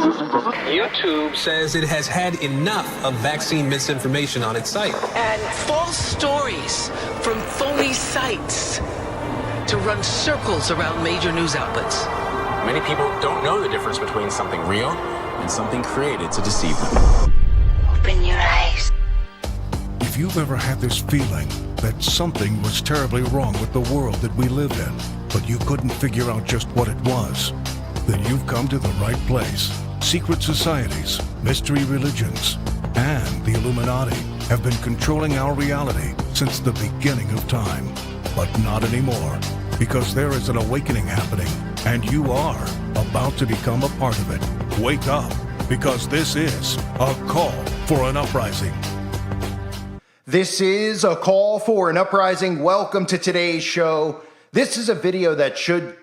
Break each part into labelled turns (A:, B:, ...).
A: YouTube says it has had enough of vaccine misinformation on its site.
B: And false stories from phony sites to run circles around major news outlets.
C: Many people don't know the difference between something real and something created to deceive them.
D: Open your eyes.
E: If you've ever had this feeling that something was terribly wrong with the world that we live in, but you couldn't figure out just what it was, then you've come to the right place. Secret societies, mystery religions, and the Illuminati have been controlling our reality since the beginning of time. But not anymore, because there is an awakening happening, and you are about to become a part of it. Wake up, because this is a call for an uprising.
F: This is a call for an uprising. Welcome to today's show. This is a video that should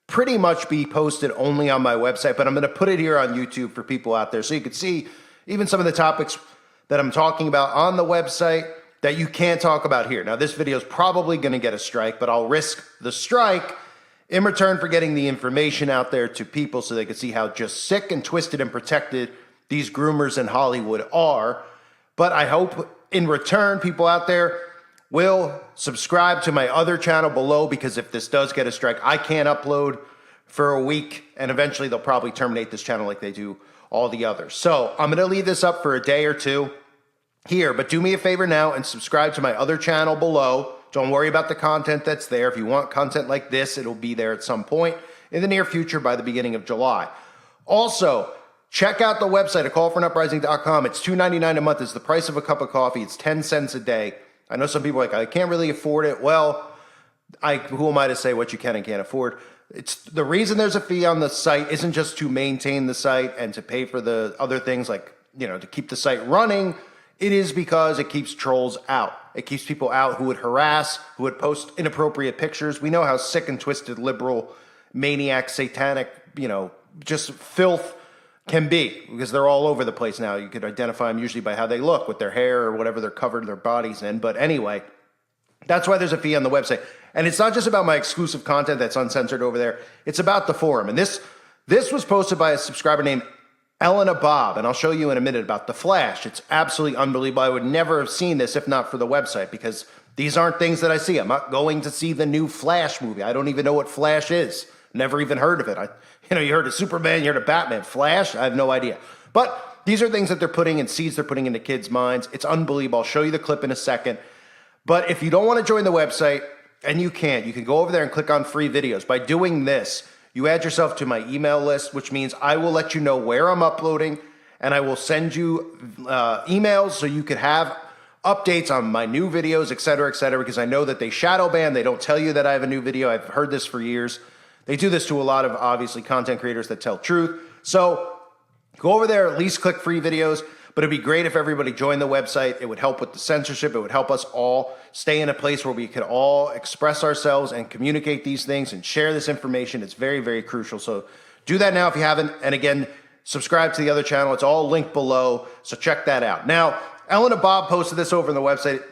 F: pretty much be posted only on my website, but I'm going to put it here on YouTube for people out there so you can see even some of the topics that I'm talking about on the website that you can't talk about here. Now, this video is probably going to get a strike, but I'll risk the strike in return for getting the information out there to people so they can see how just sick and twisted and protected these groomers in Hollywood are. But I hope in return, people out there will subscribe to my other channel below, because if this does get a strike, I can't upload for a week, and eventually they'll probably terminate this channel like they do all the others. So I'm going to leave this up for a day or two here, but do me a favor now and subscribe to my other channel below. Don't worry about the content that's there. If you want content like this, it'll be there at some point in the near future by the beginning of July. Also, check out the website at callforanuprising.com. It's $2.99 a month. It's the price of a cup of coffee. It's 10 cents a day. I know some people are like, I can't really afford it. Well, who am I to say what you can and can't afford? It's the reason there's a fee on the site isn't just to maintain the site and to pay for the other things like, to keep the site running. It is because it keeps trolls out. It keeps people out who would harass, who would post inappropriate pictures. We know how sick and twisted liberal, maniac, satanic, just filth can be, because they're all over the place now. You could identify them usually by how they look, with their hair or whatever they're covered their bodies in. But anyway, that's why there's a fee on the website. And it's not just about my exclusive content that's uncensored over there. It's about the forum. And this was posted by a subscriber named Elena Bob, and I'll show you in a minute about The Flash. It's absolutely unbelievable. I would never have seen this if not for the website, because these aren't things that I see. I'm not going to see the new Flash movie. I don't even know what Flash is. Never even heard of it. You heard of Superman, you heard of Batman. Flash, I have no idea. But these are things that they're putting in, seeds they're putting into kids' minds. It's unbelievable. I'll show you the clip in a second. But if you don't want to join the website, and you can go over there and click on free videos. By doing this, you add yourself to my email list, which means I will let you know where I'm uploading, and I will send you emails so you could have updates on my new videos, et cetera, because I know that they shadow ban. They don't tell you that I have a new video. I've heard this for years. They do this to a lot of, obviously, content creators that tell truth. So go over there, at least click free videos. But it'd be great if everybody joined the website. It would help with the censorship. It would help us all stay in a place where we could all express ourselves and communicate these things and share this information. It's very, very crucial. So do that now if you haven't. And again, subscribe to the other channel. It's all linked below. So check that out. Now, Elena Bob posted this over on the website.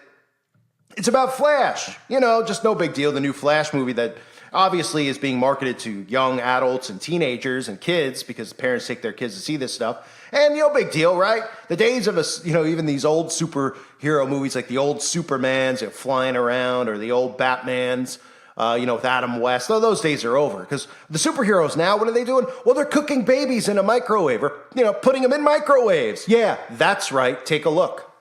F: It's about Flash. Just no big deal. The new Flash movie that obviously is being marketed to young adults and teenagers and kids, because parents take their kids to see this stuff. And no big deal, right? The days of us, even these old superhero movies like the old Supermans flying around, or the old Batmans, with Adam West, those days are over. Because the superheroes now, what are they doing? Well, they're cooking babies in a microwave, or, putting them in microwaves. Yeah, that's right. Take a look.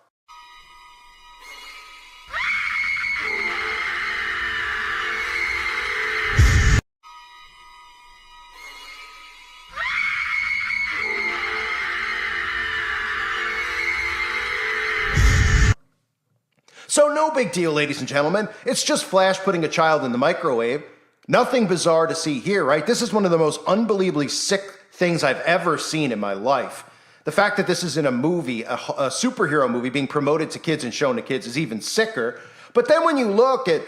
F: So no big deal, ladies and gentlemen. It's just Flash putting a child in the microwave. Nothing bizarre to see here, right? This is one of the most unbelievably sick things I've ever seen in my life. The fact that this is in a movie, a superhero movie being promoted to kids and shown to kids, is even sicker. But then when you look at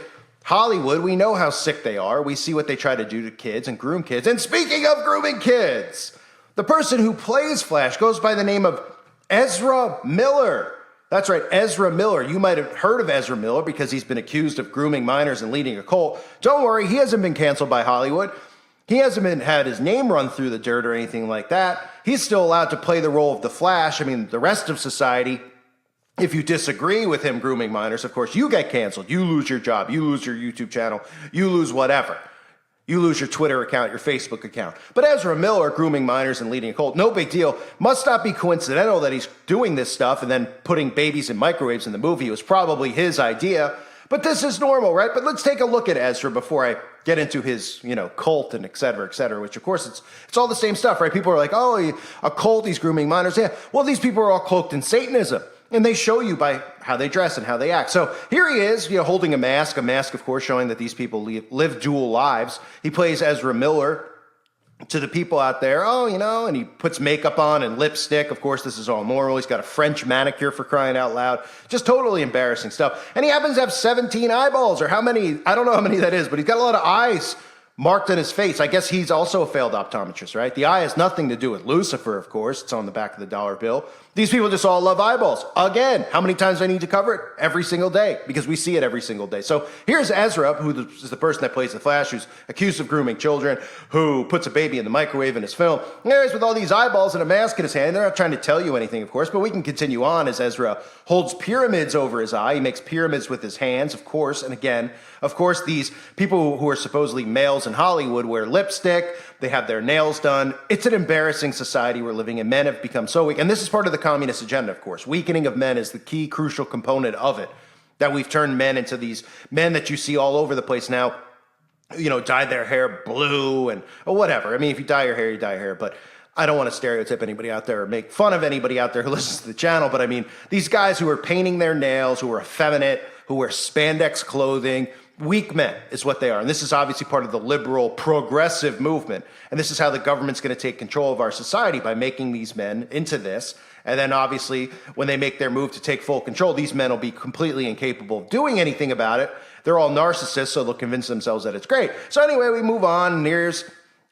F: Hollywood, we know how sick they are. We see what they try to do to kids and groom kids. And speaking of grooming kids, the person who plays Flash goes by the name of Ezra Miller. That's right, Ezra Miller. You might have heard of Ezra Miller because he's been accused of grooming minors and leading a cult. Don't worry, he hasn't been canceled by Hollywood. He hasn't had his name run through the dirt or anything like that. He's still allowed to play the role of the Flash. I mean, the rest of society, if you disagree with him grooming minors, of course, you get canceled. You lose your job. You lose your YouTube channel. You lose whatever. You lose your Twitter account, your Facebook account. But Ezra Miller grooming minors and leading a cult, no big deal. Must not be coincidental that he's doing this stuff and then putting babies in microwaves in the movie. It was probably his idea. But this is normal, right? But let's take a look at Ezra before I get into his, cult and et cetera, which of course it's all the same stuff, right? People are like, oh, a cult, he's grooming minors. Yeah, well, these people are all cloaked in Satanism. And they show you by how they dress and how they act. So here he is, holding a mask, of course, showing that these people live dual lives. He plays Ezra Miller to the people out there, and he puts makeup on and lipstick. Of course, this is all normal. He's got a French manicure, for crying out loud. Just totally embarrassing stuff. And he happens to have 17 eyeballs, or how many, I don't know how many that is, but he's got a lot of eyes marked on his face. I guess he's also a failed optometrist, right? The eye has nothing to do with Lucifer, of course. It's on the back of the dollar bill. These people just all love eyeballs. Again, how many times do I need to cover it? Every single day, because we see it every single day. So here's Ezra, who is the person that plays the Flash, who's accused of grooming children, who puts a baby in the microwave in his film. There he is with all these eyeballs and a mask in his hand. They're not trying to tell you anything, of course, but we can continue on as Ezra holds pyramids over his eye. He makes pyramids with his hands, of course. And again, of course, these people who are supposedly males in Hollywood wear lipstick. They have their nails done. It's an embarrassing society we're living in. Men have become so weak. And this is part of the communist agenda, of course. Weakening of men is the key crucial component of it. That we've turned men into these men that you see all over the place now, dye their hair blue and or whatever. I mean, if you dye your hair, you dye your hair. But I don't want to stereotype anybody out there or make fun of anybody out there who listens to the channel. But I mean, these guys who are painting their nails, who are effeminate, who wear spandex clothing, weak men is what they are. And this is obviously part of the liberal progressive movement. And this is how the government's going to take control of our society, by making these men into this. And then obviously when they make their move to take full control, these men will be completely incapable of doing anything about it. They're all narcissists, so they'll convince themselves that it's great. So anyway, we move on. And here's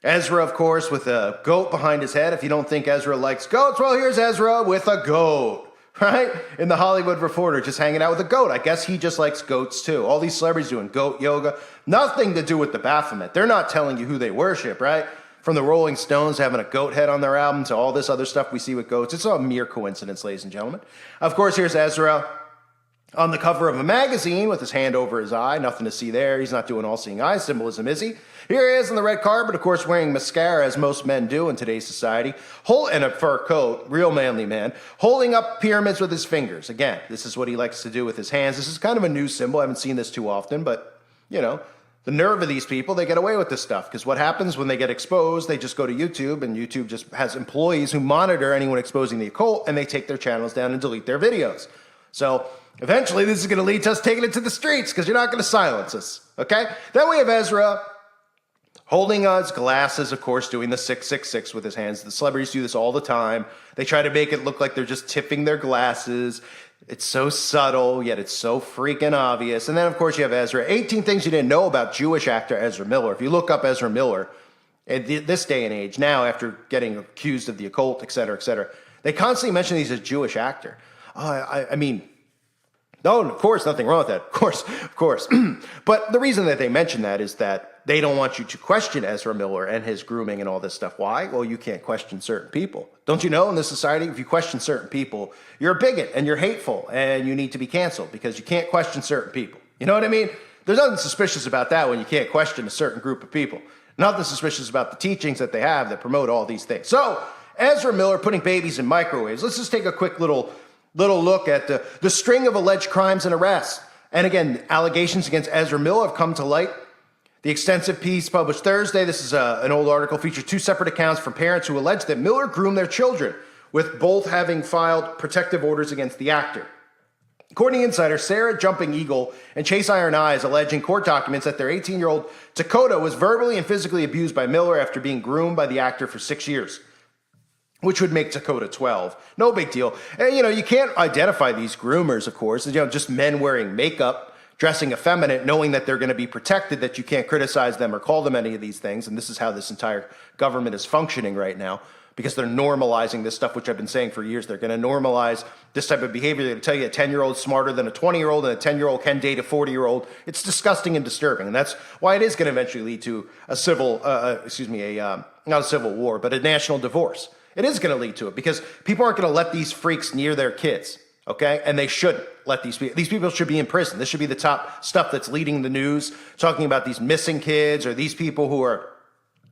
F: Ezra, of course, with a goat behind his head. If you don't think Ezra likes goats, well, here's Ezra with a goat. Right? In the Hollywood Reporter, just hanging out with a goat. I guess he just likes goats too. All these celebrities doing goat yoga. Nothing to do with the Baphomet. They're not telling you who they worship, right? From the Rolling Stones having a goat head on their album to all this other stuff we see with goats. It's a mere coincidence, ladies and gentlemen. Of course, here's Ezra on the cover of a magazine with his hand over his eye. Nothing to see there. He's not doing all-seeing eye symbolism, is he? Here he is on the red carpet, of course, wearing mascara, as most men do in today's society, and a fur coat, real manly man, holding up pyramids with his fingers. Again, this is what he likes to do with his hands. This is kind of a new symbol. I haven't seen this too often, but, the nerve of these people, they get away with this stuff. Because what happens when they get exposed, they just go to YouTube, and YouTube just has employees who monitor anyone exposing the occult, and they take their channels down and delete their videos. So eventually, this is going to lead to us taking it to the streets, because you're not going to silence us, okay? Then we have Ezra holding his glasses, of course, doing the 666 with his hands. The celebrities do this all the time. They try to make it look like they're just tipping their glasses. It's so subtle, yet it's so freaking obvious. And then, of course, you have Ezra. 18 things you didn't know about Jewish actor Ezra Miller. If you look up Ezra Miller, in this day and age, now after getting accused of the occult, et cetera, they constantly mention he's a Jewish actor. I mean, no, of course, nothing wrong with that. Of course. But the reason that they mention that is that they don't want you to question Ezra Miller and his grooming and all this stuff. Why? Well, you can't question certain people. Don't you know in this society, if you question certain people, you're a bigot and you're hateful and you need to be canceled because you can't question certain people. You know what I mean? There's nothing suspicious about that when you can't question a certain group of people. Nothing suspicious about the teachings that they have that promote all these things. So, Ezra Miller putting babies in microwaves. Let's just take a quick little look at the string of alleged crimes and arrests. And again, allegations against Ezra Miller have come to light. The extensive piece published Thursday, this is an old article, features two separate accounts from parents who allege that Miller groomed their children, with both having filed protective orders against the actor. According to Insider, Sarah Jumping Eagle and Chase Iron Eyes allege in court documents that their 18-year-old Dakota was verbally and physically abused by Miller after being groomed by the actor for 6 years, which would make Dakota 12. No big deal. And, you can't identify these groomers, of course, just men wearing makeup, dressing effeminate, knowing that they're going to be protected, that you can't criticize them or call them any of these things. And this is how this entire government is functioning right now. because they're normalizing this stuff, which I've been saying for years. They're going to normalize this type of behavior. They're going to tell you a 10-year-old is smarter than a 20-year-old, and a 10-year-old can date a 40-year-old. It's disgusting and disturbing, and that's why it is going to eventually lead to a civil, not a civil war, but a national divorce. It is going to lead to it because people aren't going to let these freaks near their kids, okay? And they shouldn't let these people should be in prison. This should be the top stuff that's leading the news, talking about these missing kids or these people who are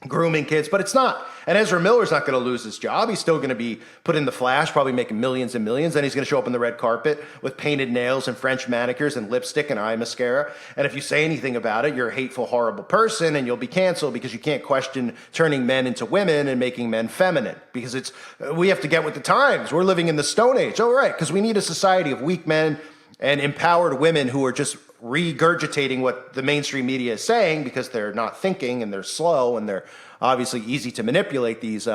F: grooming kids, but it's not. And Ezra Miller's not going to lose his job. He's still going to be put in the Flash, probably making millions and millions. Then he's going to show up on the red carpet with painted nails and French manicures and lipstick and eye mascara. And if you say anything about it, you're a hateful, horrible person, and you'll be canceled because you can't question turning men into women and making men feminine. Because we have to get with the times. We're living in the Stone Age. Oh, right, because we need a society of weak men and empowered women who are just regurgitating what the mainstream media is saying because they're not thinking and they're slow and they're obviously easy to manipulate, these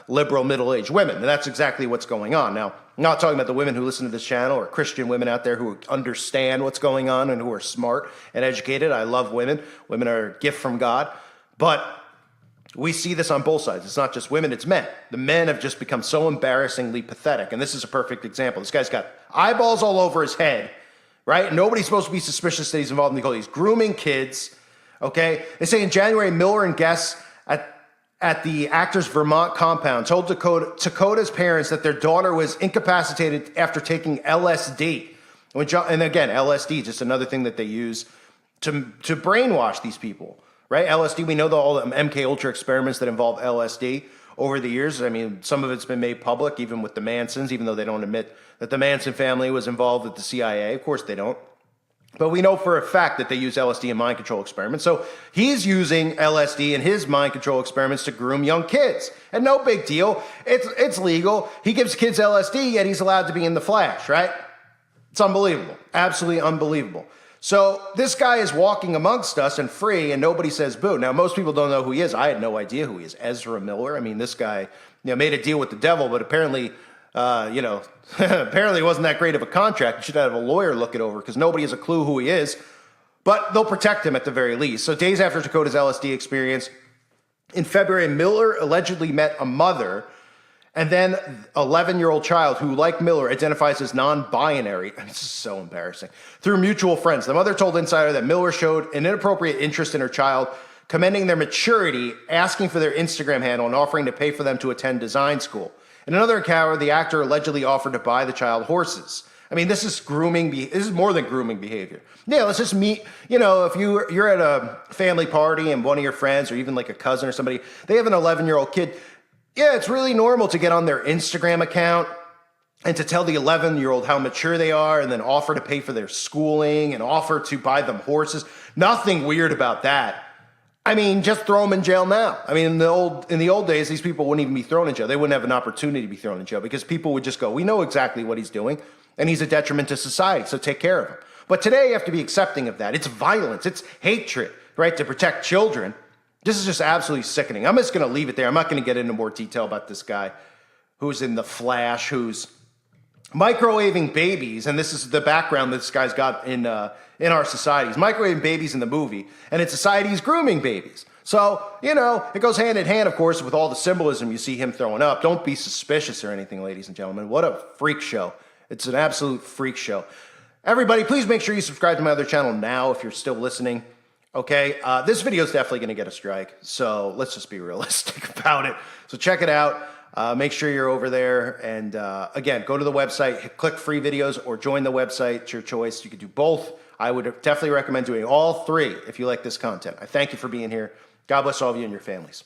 F: liberal middle-aged women. And that's exactly what's going on. Now, I'm not talking about the women who listen to this channel or Christian women out there who understand what's going on and who are smart and educated. I love women. Women are a gift from God. But we see this on both sides. It's not just women, it's men. The men have just become so embarrassingly pathetic. And this is a perfect example. This guy's got eyeballs all over his head, right? Nobody's supposed to be suspicious that he's involved in these grooming kids, okay? They say in January, Miller and guests at the actor's Vermont compound told Dakota's parents that their daughter was incapacitated after taking LSD. And again, LSD, just another thing that they use to brainwash these people, right? LSD, we know all the MK Ultra experiments that involve LSD over the years. I mean, some of it's been made public, even with the Mansons, even though they don't admit that the Manson family was involved with the CIA. Of course they don't. But we know for a fact that they use LSD in mind control experiments. So he's using LSD in his mind control experiments to groom young kids. And no big deal. It's legal. He gives kids LSD, yet he's allowed to be in the Flash, right? It's unbelievable. Absolutely unbelievable. So this guy is walking amongst us and free, and nobody says boo. Now, most people don't know who he is. I had no idea who he is. Ezra Miller. I mean, this guy made a deal with the devil, but apparently... apparently it wasn't that great of a contract. You should have a lawyer look it over because nobody has a clue who he is, but they'll protect him at the very least. So days after Dakota's LSD experience, in February, Miller allegedly met a mother and then 11-year-old child who, like Miller, identifies as non-binary. This is so embarrassing. Through mutual friends. The mother told Insider that Miller showed an inappropriate interest in her child, commending their maturity, asking for their Instagram handle, and offering to pay for them to attend design school. In another encounter, the actor allegedly offered to buy the child horses. I mean, this is grooming. This is more than grooming behavior. Yeah, let's just meet. If you're at a family party and one of your friends or even like a cousin or somebody, they have an 11-year-old kid. Yeah, it's really normal to get on their Instagram account and to tell the 11-year-old how mature they are and then offer to pay for their schooling and offer to buy them horses. Nothing weird about that. I mean, just throw them in jail now. I mean, in the old days, these people wouldn't even be thrown in jail. They wouldn't have an opportunity to be thrown in jail because people would just go, we know exactly what he's doing, and he's a detriment to society, so take care of him. But today, you have to be accepting of that. It's violence. It's hatred, right, to protect children. This is just absolutely sickening. I'm just going to leave it there. I'm not going to get into more detail about this guy who's in the Flash, who's microwaving babies, and this is the background that this guy's got in our society. He's microwaving babies in the movie, and in society, he's grooming babies. So, it goes hand in hand, of course, with all the symbolism you see him throwing up. Don't be suspicious or anything, ladies and gentlemen. What a freak show. It's an absolute freak show. Everybody, please make sure you subscribe to my other channel now if you're still listening. Okay, this video is definitely going to get a strike, so let's just be realistic about it. So check it out. Make sure you're over there. And again, go to the website, click free videos, or join the website. It's your choice. You can do both. I would definitely recommend doing all three if you like this content. I thank you for being here. God bless all of you and your families.